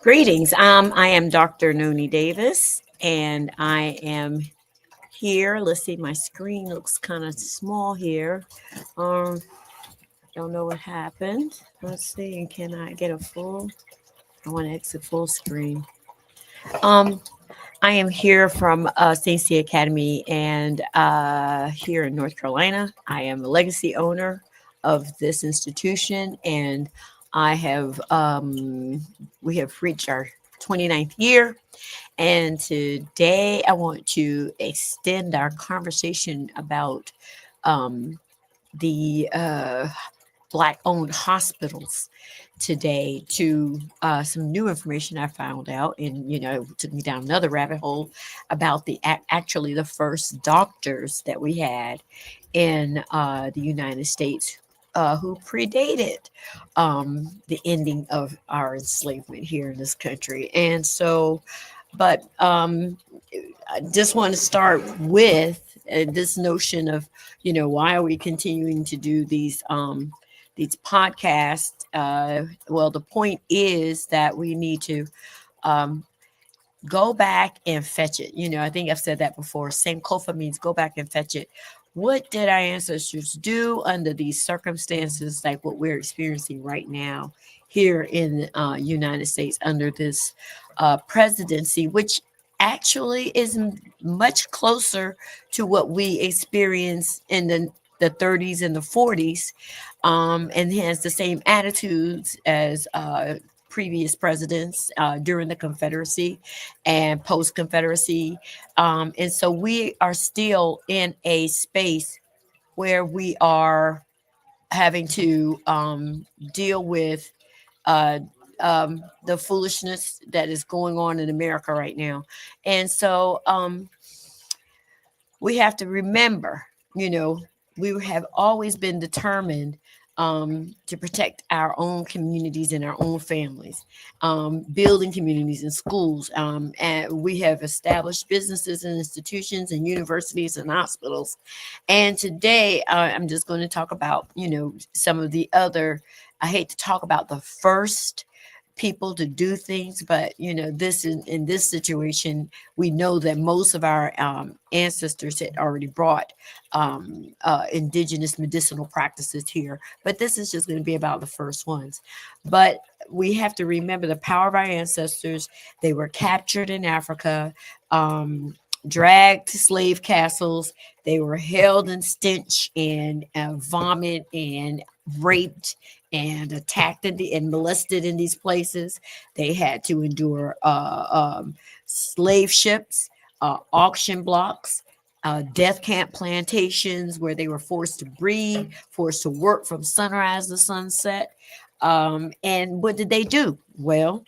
Greetings. I am Dr. Noni Davis, and I am here. Let's see, my screen looks kind of small here. Um, don't know what happened. Let's see, can I get a full? I want to exit full screen. Um, I am here from Sya Academy, and here in North Carolina. I am a legacy owner of this institution, and I have we have reached our 29th year. And today I want to extend our conversation about um, the Black owned hospitals today to some new information I found out. And, it took me down another rabbit hole about actually the first doctors that we had in the United States. Who predated the ending of our enslavement here in this country. And so, but I just want to start with this notion of, why are we continuing to do these podcasts? Well, the point is that we need to um, go back and fetch it. I think I've said that before. Sankofa means go back and fetch it. What did our ancestors do under these circumstances, like what we're experiencing right now here in the United States under this presidency, which actually is much closer to what we experienced in the 30s and the 40s, and has the same attitudes as previous presidents during the Confederacy and post Confederacy. And so we are still in a space where we are having to deal with uh, the foolishness that is going on in America right now. And so we have to remember, we have always been determined to protect our own communities and our own families, building communities and schools. And we have established businesses and institutions and universities and hospitals. And today I'm just going to talk about, some of the other, I hate to talk about the first people to do things, but this in this situation, we know that most of our ancestors had already brought indigenous medicinal practices here, but this is just going to be about the first ones. But we have to remember the power of our ancestors. They were captured in Africa, dragged to slave castles. They were held in stench and vomit and raped and attacked and molested in these places. They had to endure slave ships, auction blocks, death camp plantations where they were forced to breed, forced to work from sunrise to sunset. And what did they do? Well,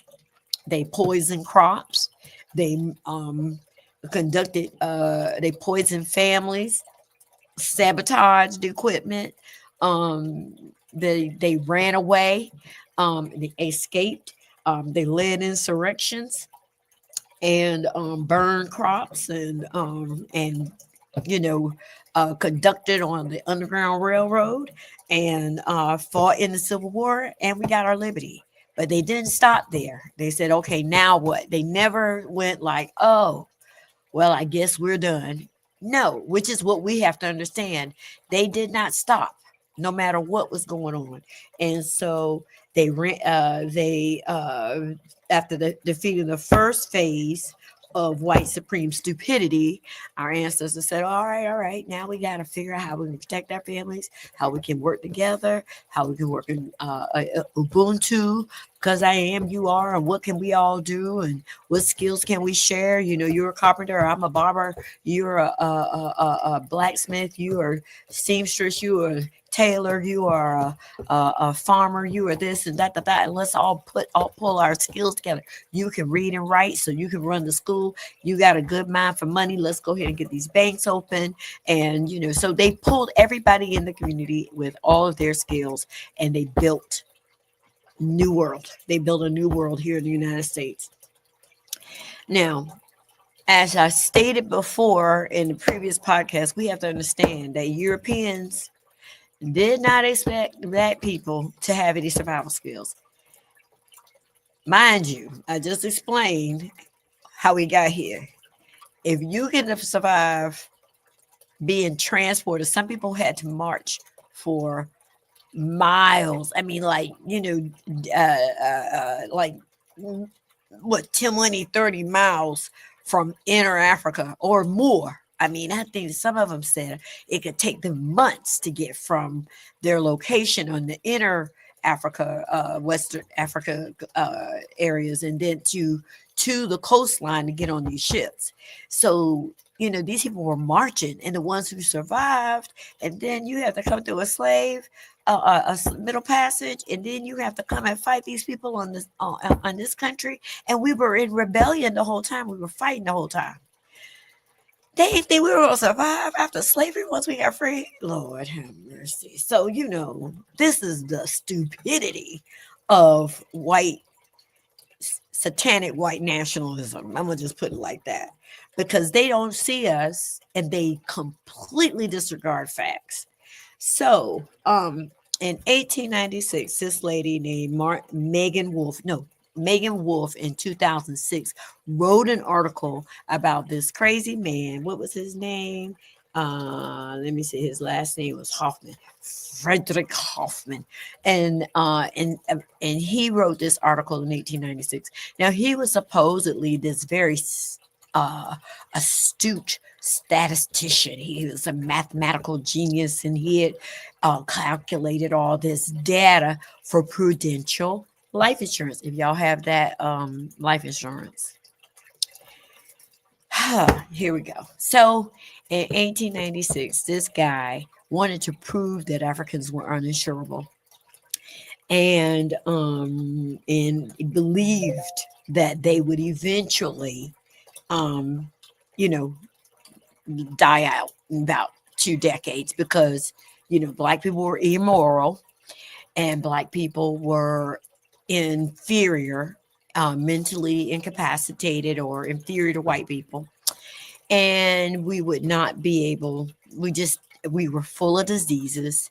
they poisoned crops. They they poisoned families, sabotaged equipment. They ran away. They escaped. They led insurrections and burned crops and you know conducted on the Underground Railroad and fought in the Civil War, and we got our liberty. But they didn't stop there. They said, okay, now what? They never went like, oh, well, I guess we're done. No, which is what we have to understand. They did not stop, no matter what was going on, and so they after the defeating the first phase of white supreme stupidity, our ancestors said, all right, now we got to figure out how we can protect our families, how we can work together, how we can work in Ubuntu, because I am, you are, and what can we all do, and what skills can we share? You're a carpenter, I'm a barber, you're a blacksmith, you are seamstress, you are tailor, you are a farmer, you are this and that, and let's all pull our skills together. You can read and write, so you can run the school. You got a good mind for money. Let's go ahead and get these banks open. And so they pulled everybody in the community with all of their skills, and they built new world. They built a new world here in the United States. Now, as I stated before in the previous podcast, we have to understand that Europeans did not expect black people to have any survival skills. Mind you, I just explained how we got here. If you can survive being transported, some people had to march for miles. I mean, like, like what, 10, 20, 30 miles from inner Africa or more. I mean, I think some of them said it could take them months to get from their location on the inner Africa, Western Africa areas, and then to the coastline to get on these ships. So, these people were marching, and the ones who survived, and then you have to come through a slave middle passage, and then you have to come and fight these people on this country. And we were in rebellion the whole time. We were fighting the whole time. They think we were going to survive after slavery once we got free. Lord have mercy. So, this is the stupidity of satanic white nationalism. I'm going to just put it like that, because they don't see us and they completely disregard facts. So, in 1896, this lady named Megan Wolf in 2006 wrote an article about this crazy man. What was his name? Let me see. His last name was Hoffman, Frederick Hoffman, and he wrote this article in 1896. Now, he was supposedly this very uh, astute statistician. He was a mathematical genius, and he had calculated all this data for Prudential life insurance. If y'all have that life insurance. Here we go. So in 1896, this guy wanted to prove that Africans were uninsurable, and believed that they would eventually you know die out in about 2 decades, because black people were immoral, and black people were inferior, mentally incapacitated or inferior to white people, and we would not be able. We were full of diseases.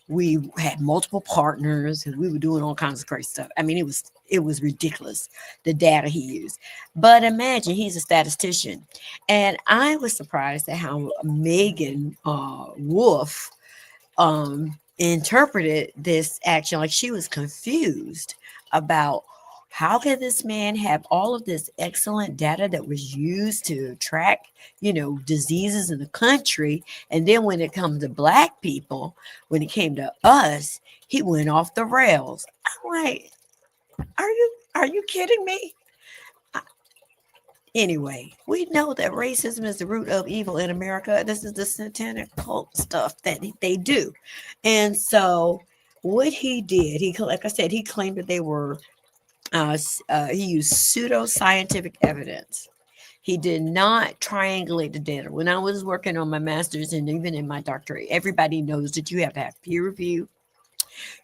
We had multiple partners, and we were doing all kinds of crazy stuff. I mean, it was ridiculous, the data he used. But imagine, he's a statistician, and I was surprised at how Megan Wolf interpreted this action. Like, she was confused about how can this man have all of this excellent data that was used to track, diseases in the country, and then when it comes to black people, when it came to us, he went off the rails. I'm like, are you kidding me? Anyway, we know that racism is the root of evil in America. This is the satanic cult stuff that they do. And so what he did, like I said, he claimed that they were, he used pseudo-scientific evidence. He did not triangulate the data. When I was working on my master's and even in my doctorate, everybody knows that you have to have peer review.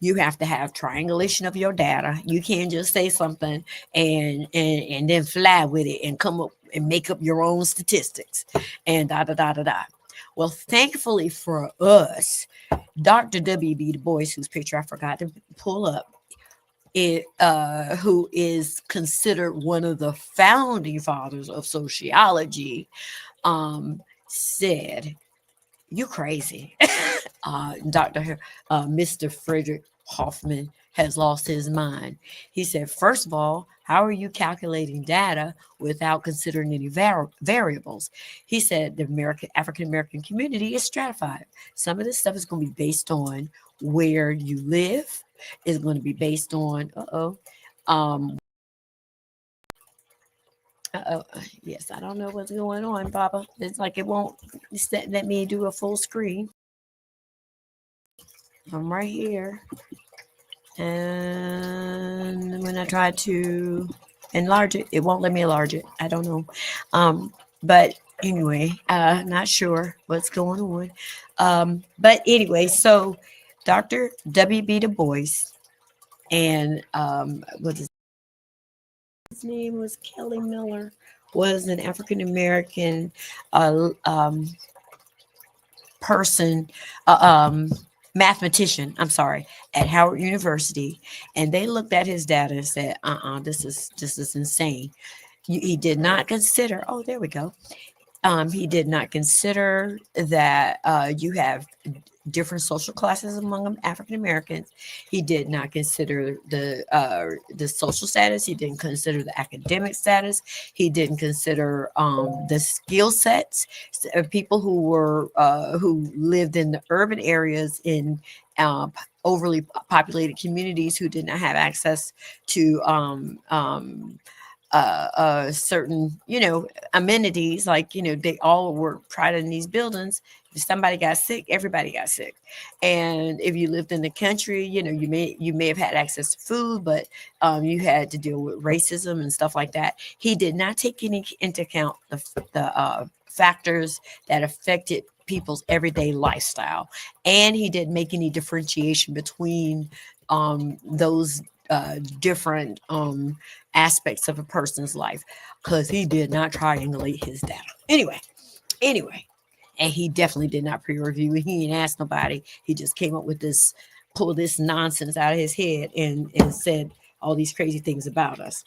You have to have triangulation of your data. You can't just say something and then fly with it and come up and make up your own statistics and da da da da da. Well, thankfully for us, Dr. W.B. Du Bois, whose picture I forgot to pull up, who is considered one of the founding fathers of sociology, said, "You crazy." Mr. Frederick Hoffman has lost his mind. He said, first of all, how are you calculating data without considering any variables? He said the African American community is stratified. Some of this stuff is going to be based on where you live. It's going to be based on, um, yes, I don't know what's going on, Papa. It's like it won't let me do a full screen. I'm right here. And when I try to enlarge it, it won't let me enlarge it. I don't know. But anyway, not sure what's going on. But anyway, so Dr. W.B. Du Bois and what his name was, Kelly Miller, was an African American person. mathematician, I'm sorry, at Howard University, and they looked at his data and said, this is insane. He did not consider, oh, there we go. He did not consider that you have different social classes among African Americans. He did not consider the social status. He didn't consider the academic status. He didn't consider the skill sets of people who lived in the urban areas in overly populated communities who did not have access to certain, amenities, like, they all were private in these buildings. If somebody got sick, everybody got sick. And if you lived in the country, you may have had access to food, but you had to deal with racism and stuff like that. He did not take any into account the factors that affected people's everyday lifestyle, and he didn't make any differentiation between those different aspects of a person's life, because he did not triangulate his data. Anyway, and he definitely did not pre-review. He didn't ask nobody. He just came up with pulled this nonsense out of his head and said all these crazy things about us.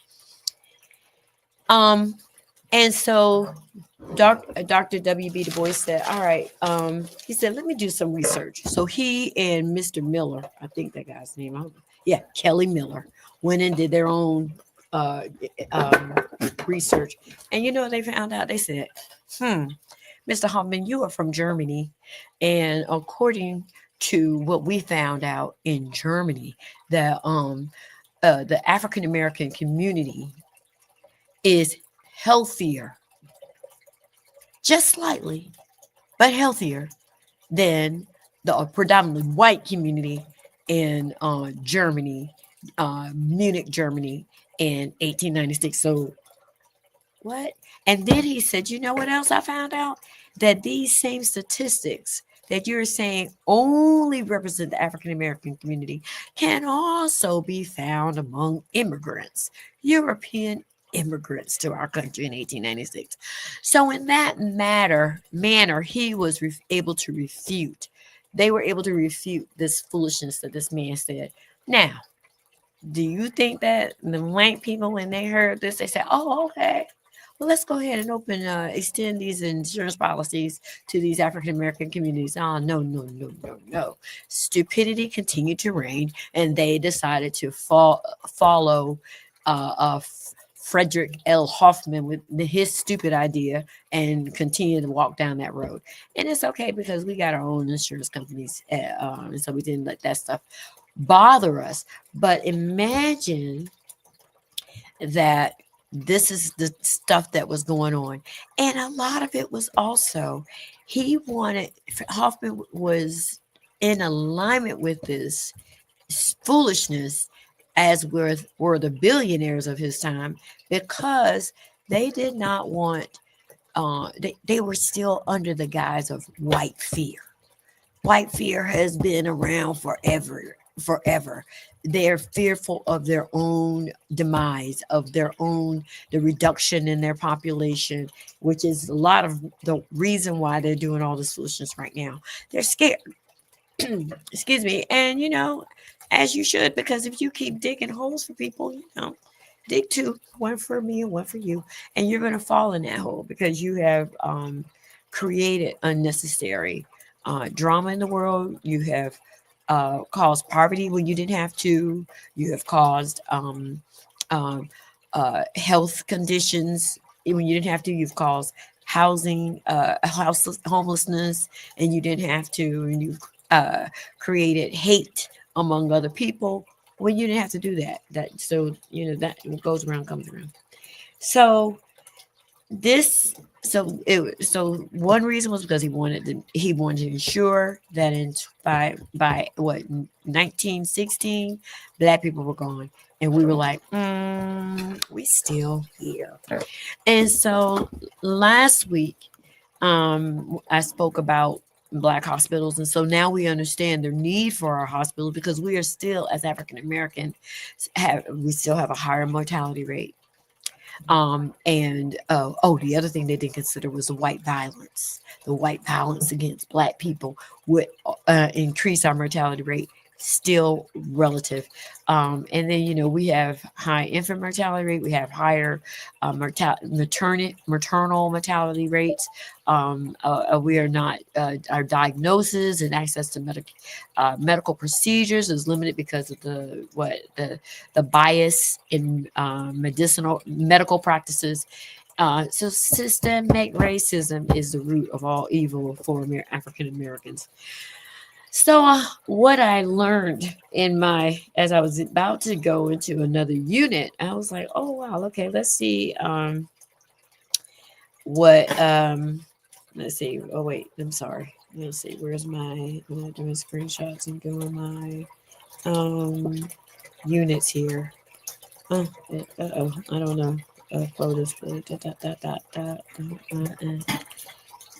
And so Dr. W.B. Du Bois said, all right, he said, let me do some research. So he and Mr. Miller, I think that guy's name, Kelly Miller, went and did their own research. And they found out, they said, Mr. Hoffman, you are from Germany. And according to what we found out in Germany, that the African American community is healthier, just slightly, but healthier than the predominantly white community in Germany, Munich, Germany in 1896. So what? And then he said, you know what else I found out? That these same statistics that you're saying only represent the African American community can also be found among immigrants, European immigrants to our country in 1896. So in that manner, he was able to refute. They were able to refute this foolishness that this man said. Now, do you think that the white people, when they heard this, they said, oh, okay, well, let's go ahead and extend these insurance policies to these African American communities? Oh, no. Stupidity continued to reign, and they decided to follow Frederick L. Hoffman with his stupid idea and continue to walk down that road. And it's okay, because we got our own insurance companies, and so we didn't let that stuff bother us. But imagine that this is the stuff that was going on. And a lot of it was also, Hoffman was in alignment with this foolishness, as were the billionaires of his time, because they did not want, they were still under the guise of white fear. White fear has been around forever. They're fearful of their own demise, of the reduction in their population, which is a lot of the reason why they're doing all this foolishness right now. They're scared. Excuse me. And, as you should, because if you keep digging holes for people, dig two, one for me and one for you, and you're going to fall in that hole, because you have created unnecessary drama in the world. You have caused poverty when you didn't have to. You have caused health conditions when you didn't have to. You've caused homelessness, and you didn't have to. And you've created hate among other people when you didn't have to do that. That goes around comes around. So one reason was because he wanted to ensure that by 1916, Black people were gone, and we were like, we still here. And so last week, I spoke about Black hospitals, and so now we understand the need for our hospitals, because we are still, as African Americans, we still have a higher mortality rate. And the other thing they didn't consider was the white violence. The white violence against Black people would increase our mortality rate, still relative. And then, we have high infant mortality rate. We have higher maternal mortality rates. We are not, our diagnosis and access to medical procedures is limited because of the bias in medical practices. So systemic racism is the root of all evil for African Americans. So what I learned as I was about to go into another unit, I was like, oh wow, okay, let's see what let's see. Oh wait, I'm sorry. Let's see, where's I'm not doing screenshots and going my units here. I don't know. Photos,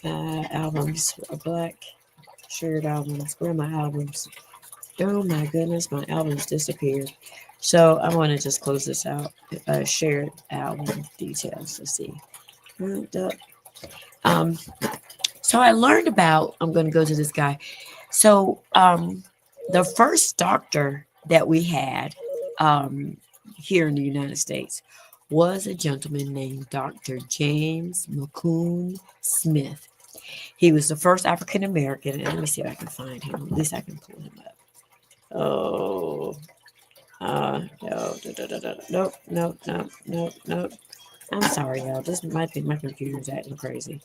albums, black shared albums. Where are my albums? Oh my goodness, my albums disappeared. So I want to just close this out. Shared album details. Let's see. Um, so I learned about. I'm going to go to this guy. So the first doctor that we had here in the United States was a gentleman named Dr. James McCune Smith. He was the first African American, and let me see if I can find him. At least I can pull him up. Oh, no, nope. I'm sorry, y'all. This might be my computer's acting crazy.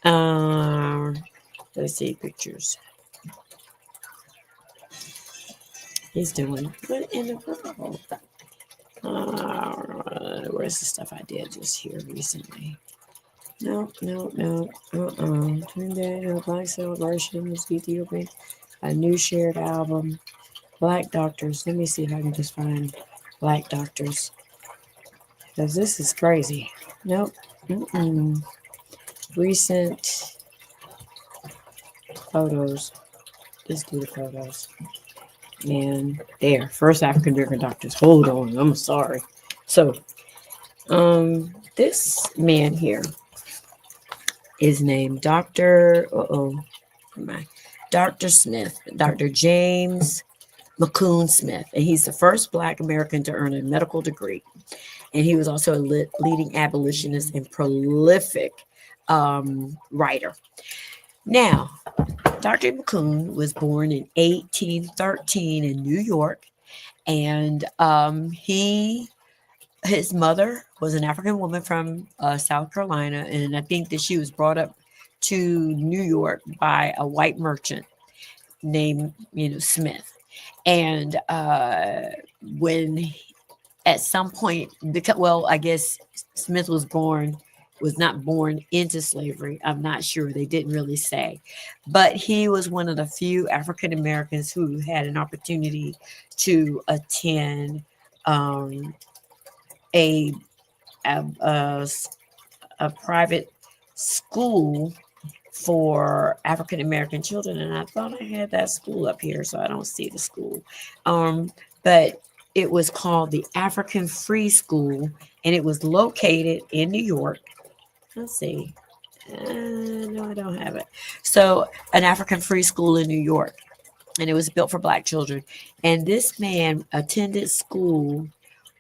Let's see pictures. He's doing what in the world? Where's the stuff I did just here recently? No. Black Celebrations, Ethiopian, a new shared album, Black Doctors. Let me see if I can just find Black Doctors, because this is crazy. Nope. Recent photos. Let's do the photos. And there, first African American doctors. Hold on, I'm sorry. So, this man here is named Dr. Dr. Smith, Dr. James McCune Smith, and he's the first Black American to earn a medical degree. And he was also a leading abolitionist and prolific writer. Now, Dr. McCune was born in 1813 in New York, and his mother was an African woman from South Carolina, and I think that she was brought up to New York by a white merchant named Smith. And when at some point, I guess Smith was not born into slavery. I'm not sure. They didn't really say. But he was one of the few African Americans who had an opportunity to attend a private school for African American children. And I thought I had that school up here, so I don't see the school. But it was called the African Free School, and it was located in New York. Let's see. No, I don't have it. So, an African Free School in New York, and it was built for Black children. And this man attended school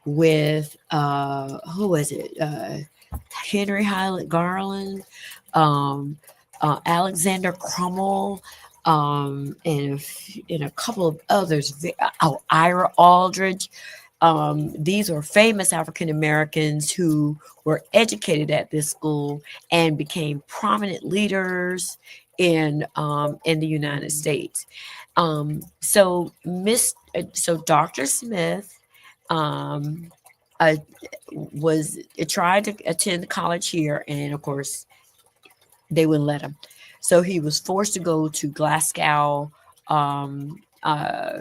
with who was it? Henry Highland Garland, Alexander Crummell, and a couple of others. Ira Aldridge. These are famous African Americans who were educated at this school and became prominent leaders in the United States. So Dr. Smith tried to attend college here, and of course they wouldn't let him. So he was forced to go to Glasgow,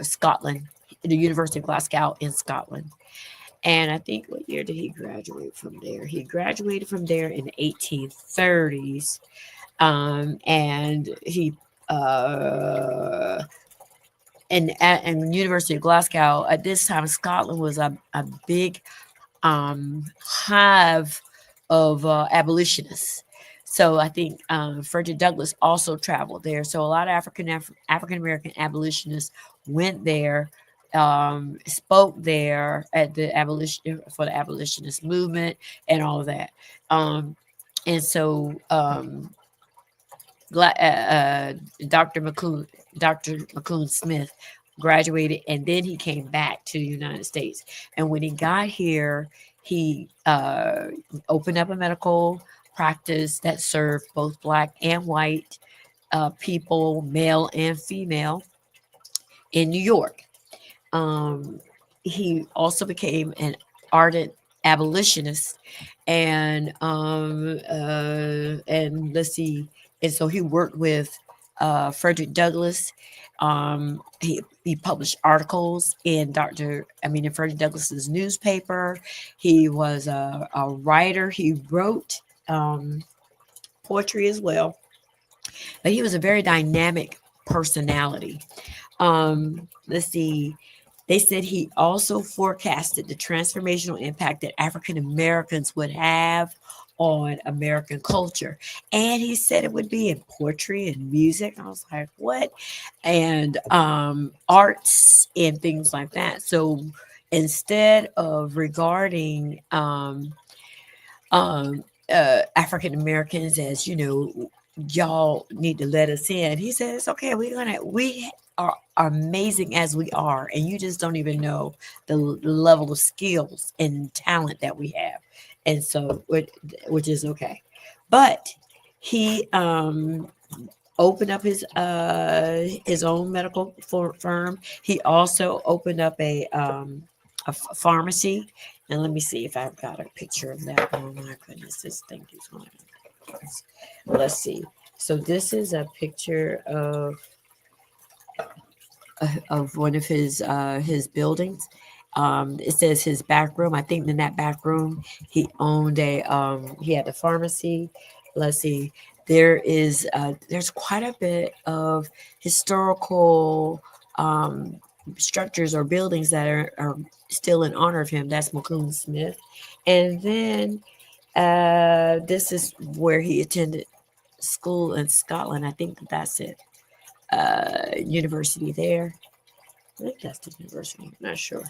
Scotland, the University of Glasgow in Scotland. And I think, what year did he graduate from there? He graduated from there in the 1830s. And he and University of Glasgow at this time, Scotland was a big hive of abolitionists. So I think Frederick Douglass also traveled there. So a lot of African American abolitionists went there, spoke there at the abolition for the abolitionist movement and all of that. Um, and so Dr. McCoon Smith graduated, and then he came back to the United States. And when he got here, he opened up a medical practice that served both black and white people, male and female, in New York. Um, he also became an ardent abolitionist, and let's see, and so he worked with Frederick Douglass. He published articles in Frederick Douglass's newspaper. He was a writer. He wrote poetry as well, but he was a very dynamic personality. Let's see. They said he also forecasted the transformational impact that African Americans would have on American culture. And he said it would be in poetry and music. I was like, what? And arts and things like that. So instead of regarding African Americans as, y'all need to let us in, he said, it's okay. We are amazing as we are, and you just don't even know the level of skills and talent that we have, and so which is okay. But he opened up his own medical firm. He also opened up a pharmacy, and let me see if I've got a picture of that. Oh my goodness, this thing is on. Let's see. So this is a picture of one of his buildings. It says his back room. I think in that back room he owned he had a pharmacy. Let's see. There's quite a bit of historical structures or buildings that are still in honor of him. That's McCoon Smith. And then this is where he attended school in Scotland. I think that's it. University there. I think that's the university. I'm not sure.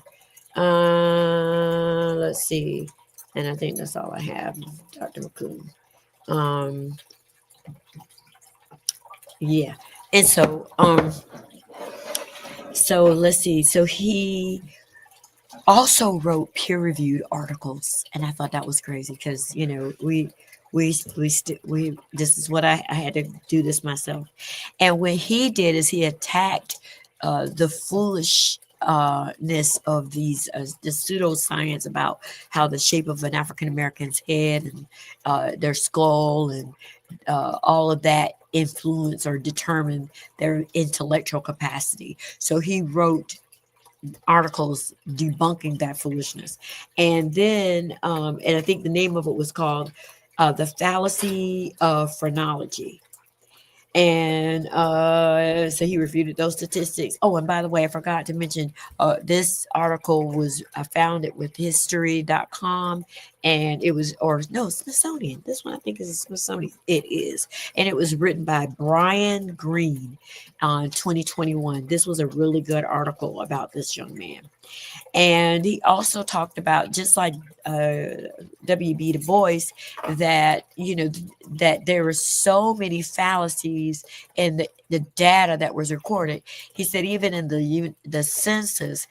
Let's see. And I think that's all I have, Dr. McCoon. Yeah. And so let's see. So he also wrote peer-reviewed articles, and I thought that was crazy because we this is what I had to do this myself. And what he did is he attacked the foolishness of these the pseudoscience about how the shape of an African American's head and their skull and all of that influence or determine their intellectual capacity. So he wrote articles debunking that foolishness. And then and I think the name of it was called The Fallacy of Phrenology. And so he refuted those statistics. Oh, and by the way, I forgot to mention this article was found with history.com, and it was, or no, Smithsonian. This one I think is Smithsonian. It is. And it was written by Brian Greene on 2021. This was a really good article about this young man. And he also talked about, just like W.B. Du Bois, that that there were so many fallacies in the data that was recorded. He said even in the census,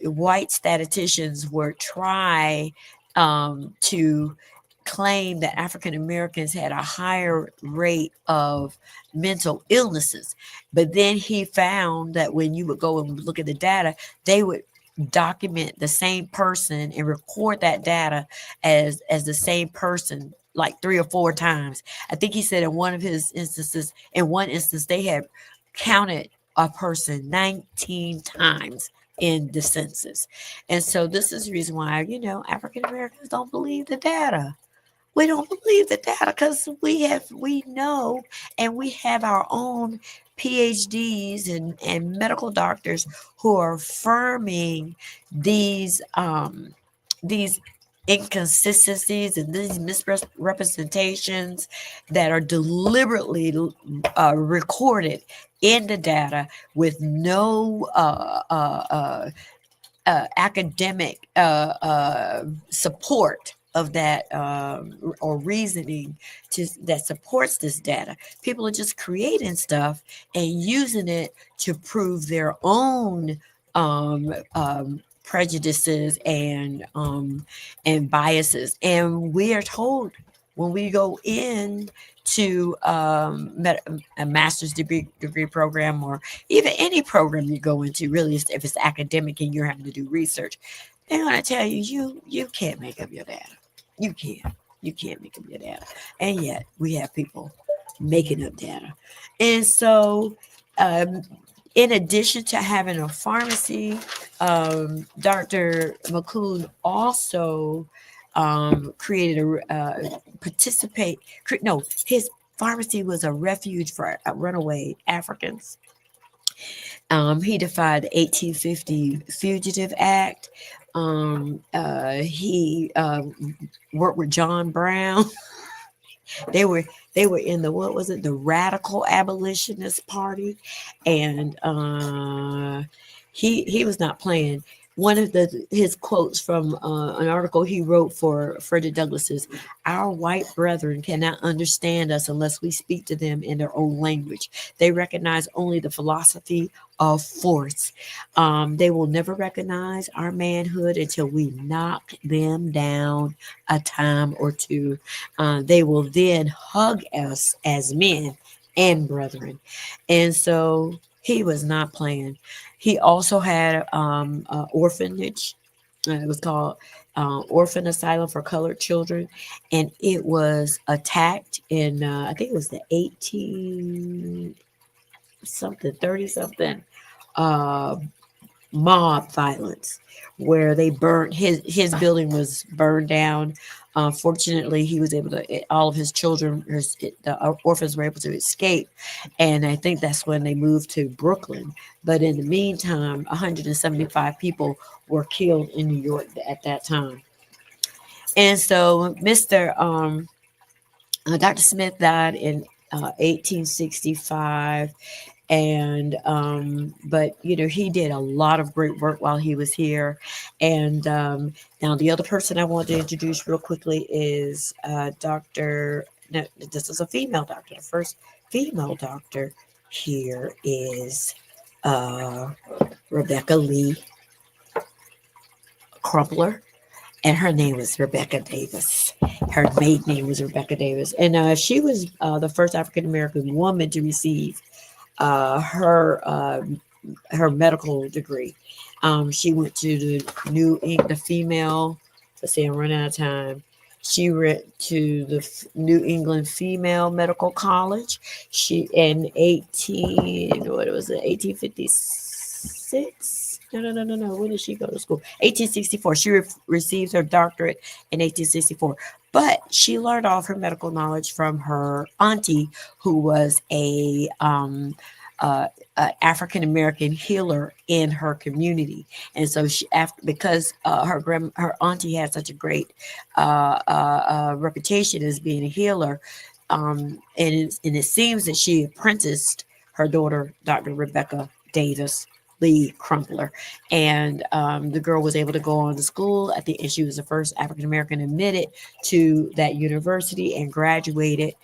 white statisticians would try to claim that African Americans had a higher rate of mental illnesses. But then he found that when you would go and look at the data, they would document the same person and record that data as the same person like 3 or 4 times. I think he said in one instance, they had counted a person 19 times in the census. And so this is the reason why, African Americans don't believe the data. We don't believe the data because we know, and we have our own PhDs and medical doctors who are affirming these inconsistencies and these misrepresentations that are deliberately recorded in the data with no academic support of that or reasoning that supports this data. People are just creating stuff and using it to prove their own prejudices and biases. And we are told when we go in to a master's degree program, or even any program you go into, really, if it's academic and you're having to do research, they're going to tell you can't make up your data. You can't. You can't make up your data. And yet we have people making up data. And so, um, in addition to having a pharmacy, Dr. McCoon also created his pharmacy was a refuge for runaway Africans. He defied the 1850 Fugitive Act. He worked with John Brown. They were in the, what was it, the Radical Abolitionist Party, and he was not playing. One of his quotes from an article he wrote for Frederick Douglass is, "Our white brethren cannot understand us unless we speak to them in their own language. They recognize only the philosophy of force. They will never recognize our manhood until we knock them down a time or two. They will then hug us as men and brethren." And so he was not playing. He also had an orphanage. It was called Orphan Asylum for Colored Children, and it was attacked in I think it was the 18 something 30 something uh, mob violence, where they burned his building was burned down. Fortunately, he was able to, all of his children, the orphans were able to escape, and I think that's when they moved to Brooklyn. But in the meantime, 175 people were killed in New York at that time. And so Mr. Dr. Smith died in 1865, and but he did a lot of great work while he was here. And now the other person I want to introduce real quickly is Dr. No, this is a female doctor. The first female doctor here is uh, Rebecca Lee Crumpler, and her name was Rebecca Davis. Her maiden name was Rebecca Davis, and she was the first African American woman to receive her medical degree. She went to the female. Let's see, I'm running out of time. She went to the New England Female Medical College. She in 1856. No. When did she go to school? 1864. She received her doctorate in 1864. But she learned all of her medical knowledge from her auntie, who was a African American healer in her community. And so because her auntie had such a great reputation as being a healer, and it seems that she apprenticed her daughter, Dr. Rebecca Davis Lee Crumpler, and the girl was able to go on to school. I think, and she was the first African American admitted to that university and graduated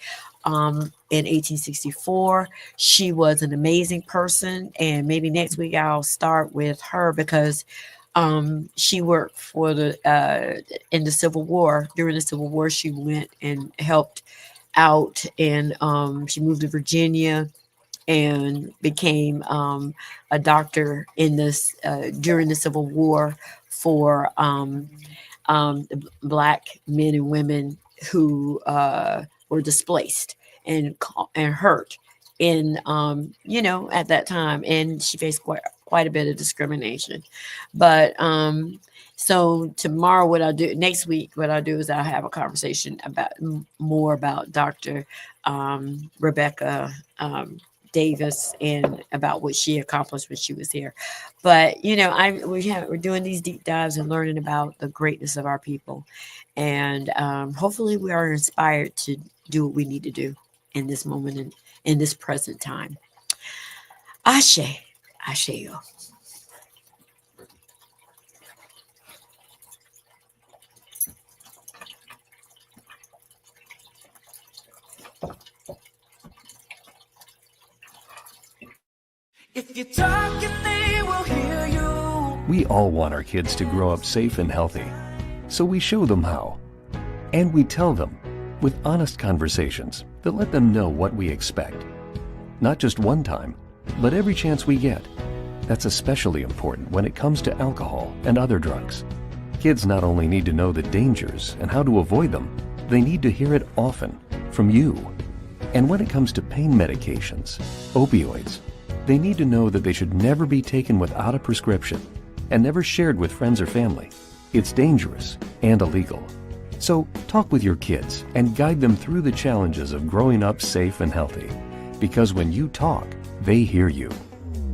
in 1864. She was an amazing person, and maybe next week I'll start with her because she worked for in the Civil War. During the Civil War, she went and helped out, and she moved to Virginia and became a doctor in this during the Civil War for Black men and women who were displaced and hurt in at that time, and she faced quite a bit of discrimination. But so tomorrow, next week, what I'll do is I'll have a conversation about more about Dr. Rebecca Davis and about what she accomplished when she was here. But we're doing these deep dives and learning about the greatness of our people, and hopefully we are inspired to do what we need to do in this moment and in this present time. Ashe, Asheo. If you're talking, they will hear you. We all want our kids to grow up safe and healthy, so we show them how. And we tell them with honest conversations that let them know what we expect. Not just one time, but every chance we get. That's especially important when it comes to alcohol and other drugs. Kids not only need to know the dangers and how to avoid them, they need to hear it often from you. And when it comes to pain medications, opioids, they need to know that they should never be taken without a prescription and never shared with friends or family. It's dangerous and illegal. So talk with your kids and guide them through the challenges of growing up safe and healthy. Because when you talk, they hear you.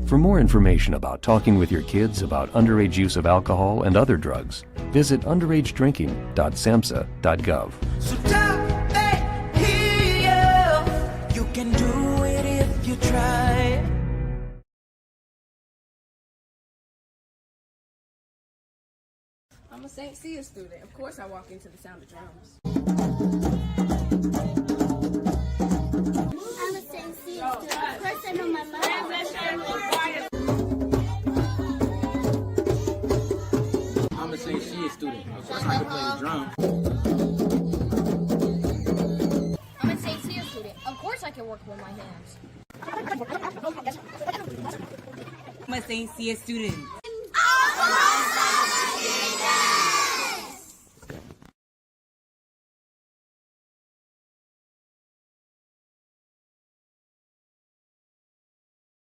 For more information about talking with your kids about underage use of alcohol and other drugs, visit underagedrinking.samhsa.gov. So don't they hear you? You can do it if you try. I'm a St. Sya student. Of course I walk into the sound of drums. I'm a St. Sya student. Of course I know my mother. I'm a St. Sya student. Of course I can play the drum. I'm a St. Sya student. Of course I can work with my hands. I'm a St. Sya student.